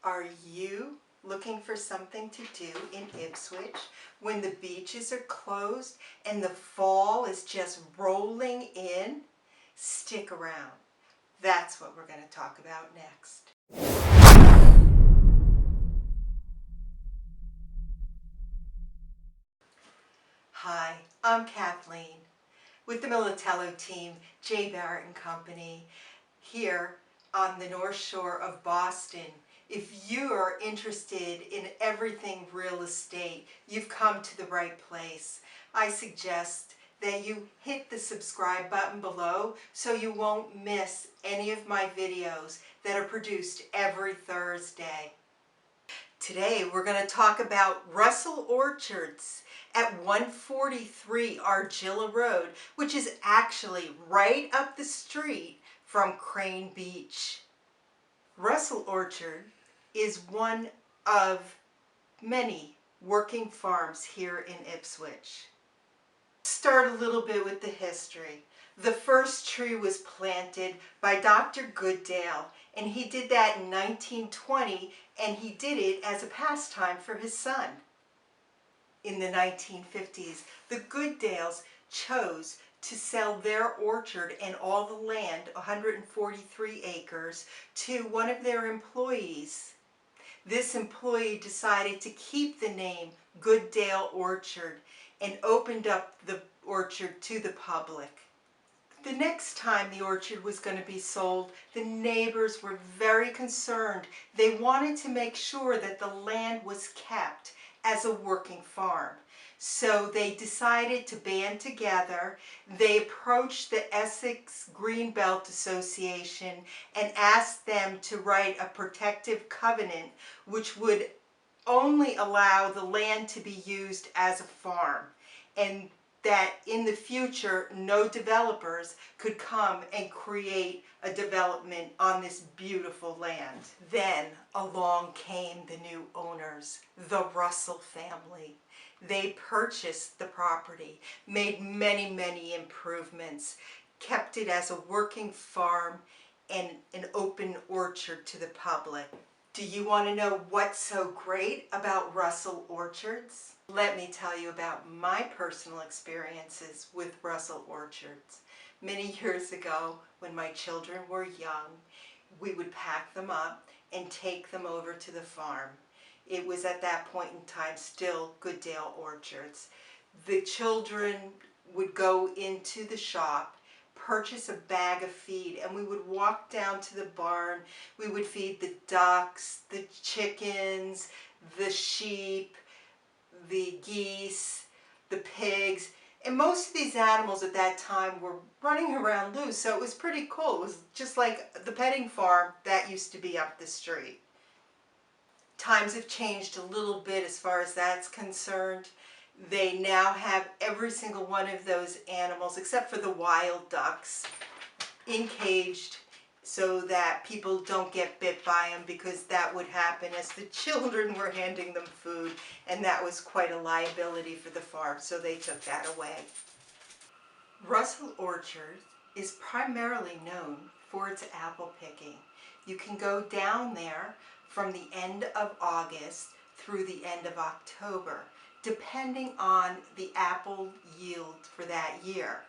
Are you looking for something to do in Ipswich when the beaches are closed and the fall is just rolling in? Stick around. That's what we're going to talk about next. Hi, I'm Kathleen with the Militello Team, J. Barrett and Company, here on the North Shore of Boston. If you are interested in everything real estate, you've come to the right place. I suggest that you hit the subscribe button below so you won't miss any of my videos that are produced every Thursday. Today we're going to talk about Russell Orchards at 143 Argilla Road, which is actually right up the street from Crane Beach. Russell Orchard is one of many working farms here in Ipswich. Start a little bit with the history. The first tree was planted by Dr. Goodale, and he did that in 1920, and he did it as a pastime for his son. In the 1950s, the Goodales chose to sell their orchard and all the land, 143 acres, to one of their employees. This employee decided to keep the name Goodale Orchard and opened up the orchard to the public. The next time the orchard was going to be sold, the neighbors were very concerned. They wanted to make sure that the land was kept as a working farm. So they decided to band together. They approached the Essex Greenbelt Association and asked them to write a protective covenant which would only allow the land to be used as a farm, and that in the future no developers could come and create a development on this beautiful land. Then along came the new owners, the Russell family. They purchased the property, made many improvements, kept it as a working farm and an open orchard to the public. Do you want to know what's so great about Russell Orchards? Let me tell you about my personal experiences with Russell Orchards. Many years ago, when my children were young, we would pack them up and take them over to the farm. It was at that point in time still Goodale Orchards. The children would go into the shop, purchase a bag of feed, and we would walk down to the barn. We would feed the ducks, the chickens, the sheep, the geese, the pigs, and most of these animals at that time were running around loose, so it was pretty cool. It was just like the petting farm that used to be up the street. Times have changed a little bit as far as that's concerned. They now have every single one of those animals, except for the wild ducks, encaged so that people don't get bit by them, because that would happen as the children were handing them food, and that was quite a liability for the farm, so they took that away. Russell Orchard is primarily known for its apple picking. You can go down there from the end of August through the end of October, depending on the apple yield for that year.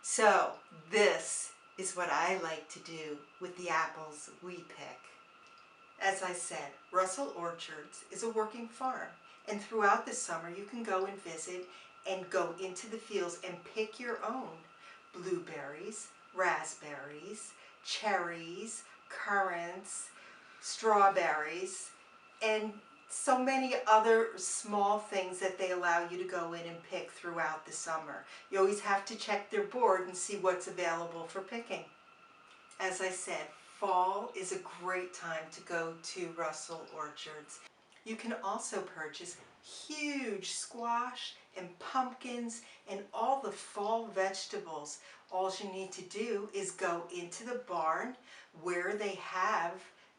So this is what I like to do with the apples we pick. As I said, Russell Orchards is a working farm, and throughout the summer you can go and visit and go into the fields and pick your own blueberries, raspberries, cherries, currants, strawberries, and so many other small things that they allow you to go in and pick throughout the summer. You always have to check their board and see what's available for picking. As I said, fall is a great time to go to Russell Orchards. You can also purchase huge squash and pumpkins and all the fall vegetables. All you need to do is go into the barn where they have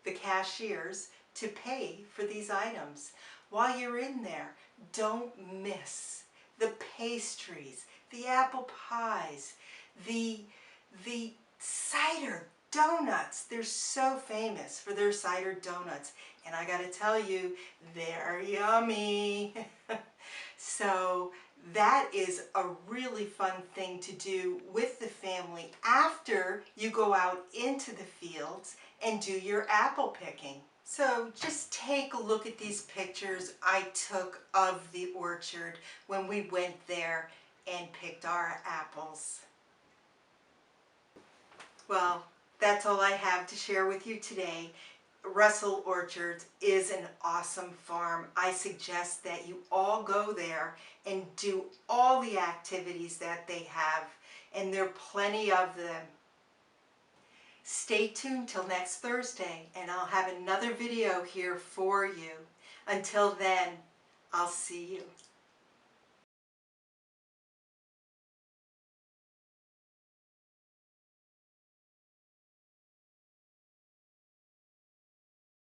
the cashiers to pay for these items. While you're in there, don't miss the pastries, the apple pies, the cider donuts. They're so famous for their cider donuts. And I gotta tell you, they're yummy. So that is a really fun thing to do with the family after you go out into the fields and do your apple picking. So just take a look at these pictures I took of the orchard when we went there and picked our apples. Well, that's all I have to share with you today. Russell Orchards is an awesome farm. I suggest that you all go there and do all the activities that they have, and there are plenty of them. Stay tuned till next Thursday, and I'll have another video here for you. Until then, I'll see you.